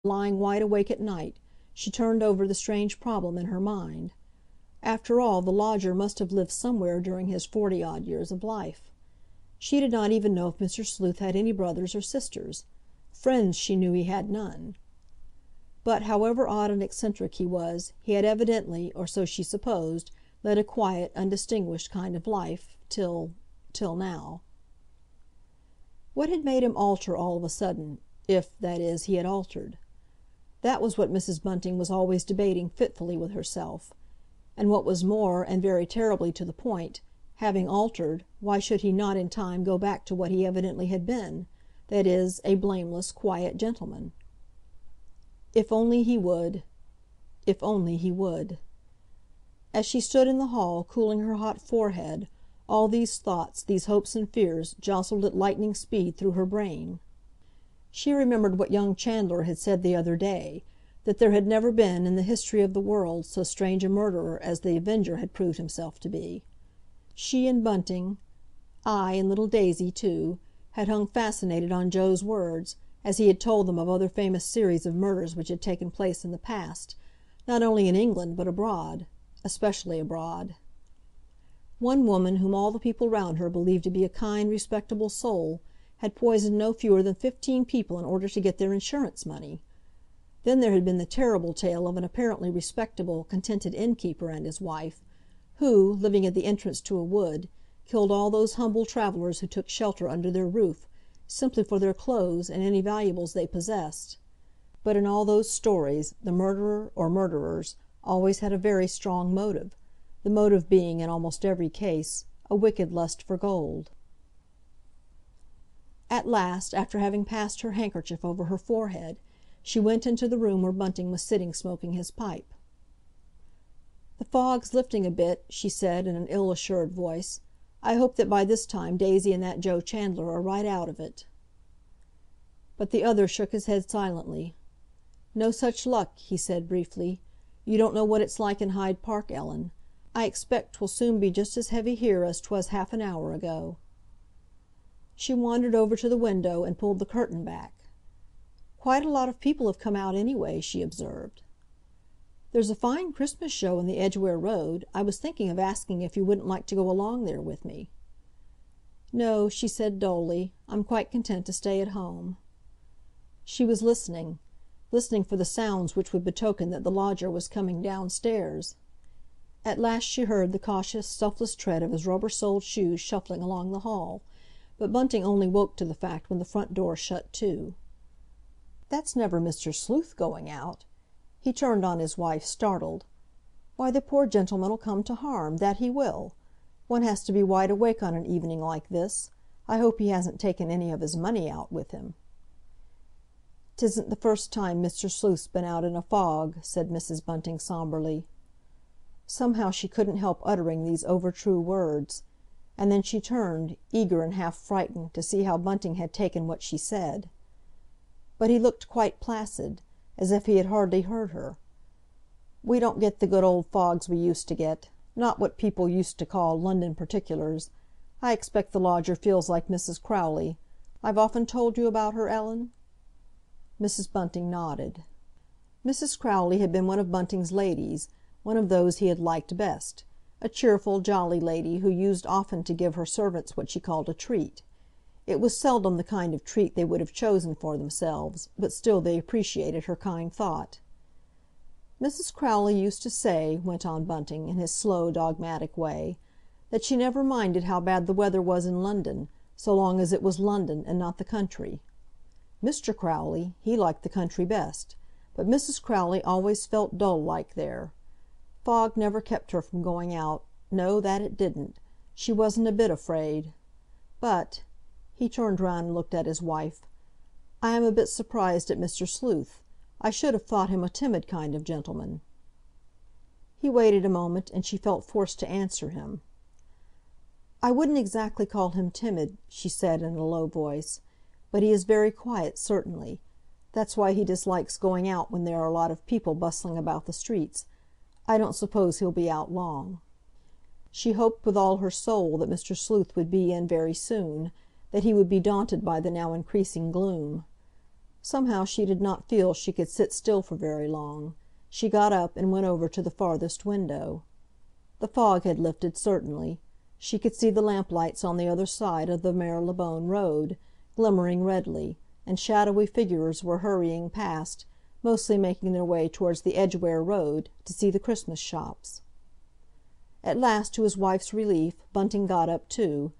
lying wide awake at night, she turned over the strange problem in her mind. After all, the lodger must have lived somewhere during his 40-odd years of life. She did not even know if Mr. Sleuth had any brothers or sisters. Friends she knew he had none. But, however odd and eccentric he was, he had evidently, or so she supposed, led a quiet, undistinguished kind of life, till now. What had made him alter all of a sudden, if, that is, he had altered? That was what Mrs. Bunting was always debating fitfully with herself. And what was more, and very terribly to the point, having altered, why should he not in time go back to what he evidently had been, that is, a blameless, quiet gentleman? If only he would! If only he would! As she stood in the hall, cooling her hot forehead, all these thoughts, these hopes and fears, jostled at lightning speed through her brain. She remembered what young Chandler had said the other day, that there had never been in the history of the world so strange a murderer as the Avenger had proved himself to be. She and Bunting—aye, and little Daisy, too—had hung fascinated on Joe's words, as he had told them of other famous series of murders which had taken place in the past, not only in England but abroad, especially abroad. One woman, whom all the people round her believed to be a kind, respectable soul, had poisoned no fewer than 15 people in order to get their insurance money. Then there had been the terrible tale of an apparently respectable, contented innkeeper and his wife, who, living at the entrance to a wood, killed all those humble travellers who took shelter under their roof, simply for their clothes and any valuables they possessed. But in all those stories, the murderer, or murderers, always had a very strong motive, the motive being, in almost every case, a wicked lust for gold. At last, after having passed her handkerchief over her forehead, she went into the room where Bunting was sitting smoking his pipe. "The fog's lifting a bit," she said, in an ill-assured voice. "I hope that by this time Daisy and that Joe Chandler are right out of it." But the other shook his head silently. "No such luck," he said briefly. "You don't know what it's like in Hyde Park, Ellen. I expect 'twill soon be just as heavy here as 'twas half an hour ago." She wandered over to the window and pulled the curtain back. "Quite a lot of people have come out anyway," she observed. "There's a fine Christmas show in the Edgware Road. I was thinking of asking if you wouldn't like to go along there with me." "No," she said dully. "I'm quite content to stay at home." She was listening for the sounds which would betoken that the lodger was coming downstairs. At last she heard the cautious, selfless tread of his rubber-soled shoes shuffling along the hall, but Bunting only woke to the fact when the front door shut to. "That's never Mr. Sleuth going out!" He turned on his wife, startled. "Why, the poor gentleman'll come to harm, that he will! One has to be wide awake on an evening like this. I hope he hasn't taken any of his money out with him." "'Tisn't the first time Mr. Sleuth's been out in a fog," said Mrs. Bunting sombrely. Somehow she couldn't help uttering these over-true words. And then she turned, eager and half frightened, to see how Bunting had taken what she said. But he looked quite placid, as if he had hardly heard her. "We don't get the good old fogs we used to get—not what people used to call London particulars. I expect the lodger feels like Mrs. Crowley. I've often told you about her, Ellen?" Mrs. Bunting nodded. Mrs. Crowley had been one of Bunting's ladies, one of those he had liked best, a cheerful, jolly lady who used often to give her servants what she called a treat. It was seldom the kind of treat they would have chosen for themselves, but still they appreciated her kind thought. "Mrs. Crowley used to say," went on Bunting, in his slow, dogmatic way, "that she never minded how bad the weather was in London, so long as it was London and not the country. Mr. Crowley, he liked the country best, but Mrs. Crowley always felt dull-like there. Fog never kept her from going out, no, that it didn't. She wasn't a bit afraid. But," he turned round and looked at his wife, "I am a bit surprised at Mr. Sleuth. I should have thought him a timid kind of gentleman." He waited a moment, and she felt forced to answer him. "I wouldn't exactly call him timid," she said in a low voice, "but he is very quiet, certainly. That's why he dislikes going out when there are a lot of people bustling about the streets. I don't suppose he'll be out long." She hoped with all her soul that Mr. Sleuth would be in very soon, that he would be daunted by the now increasing gloom. Somehow she did not feel she could sit still for very long. She got up and went over to the farthest window. The fog had lifted, certainly. She could see the lamplights on the other side of the Marylebone Road, glimmering redly, and shadowy figures were hurrying past, mostly making their way towards the Edgware Road, to see the Christmas shops. At last, to his wife's relief, Bunting got up too.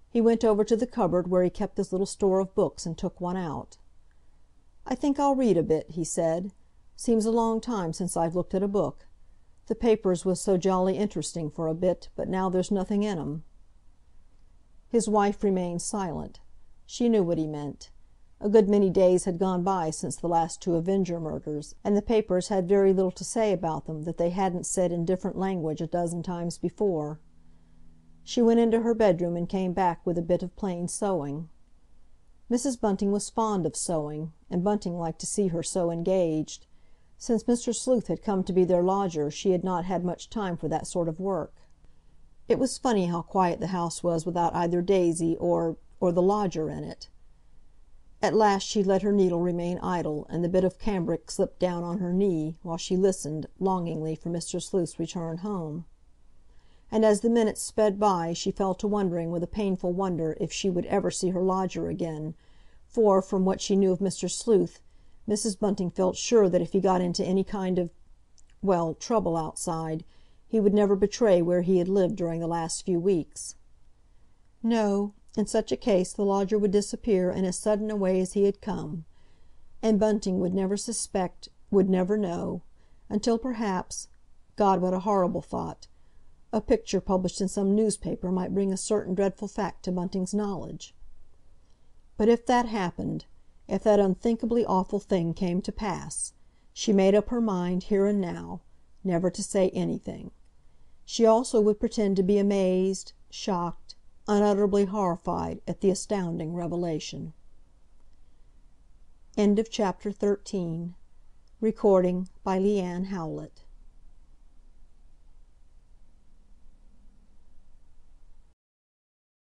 He went over to the cupboard where he kept his little store of books and took one out. "I think I'll read a bit," he said. "Seems a long time since I've looked at a book. The papers was so jolly interesting for a bit, but now there's nothing in 'em." His wife remained silent. She knew what he meant. A good many days had gone by since the last two Avenger murders, and the papers had very little to say about them that they hadn't said in different language a dozen times before. She went into her bedroom and came back with a bit of plain sewing. Mrs. Bunting was fond of sewing, and Bunting liked to see her so engaged. Since Mr. Sleuth had come to be their lodger she had not had much time for that sort of work. It was funny how quiet the house was without either Daisy or the lodger in it. At last she let her needle remain idle, and the bit of cambric slipped down on her knee, while she listened, longingly, for Mr. Sleuth's return home. And as the minutes sped by she fell to wondering with a painful wonder if she would ever see her lodger again, for, from what she knew of Mr. Sleuth, Mrs. Bunting felt sure that if he got into any kind of trouble outside, he would never betray where he had lived during the last few weeks. No, in such a case the lodger would disappear in as sudden a way as he had come. And Bunting would never suspect, would never know, until perhaps—God, what a horrible thought!—a picture published in some newspaper might bring a certain dreadful fact to Bunting's knowledge. But if that happened, if that unthinkably awful thing came to pass, she made up her mind, here and now, never to say anything. She also would pretend to be amazed, shocked, unutterably horrified at the astounding revelation. Chapter 13. Recording by Leanne Howlett.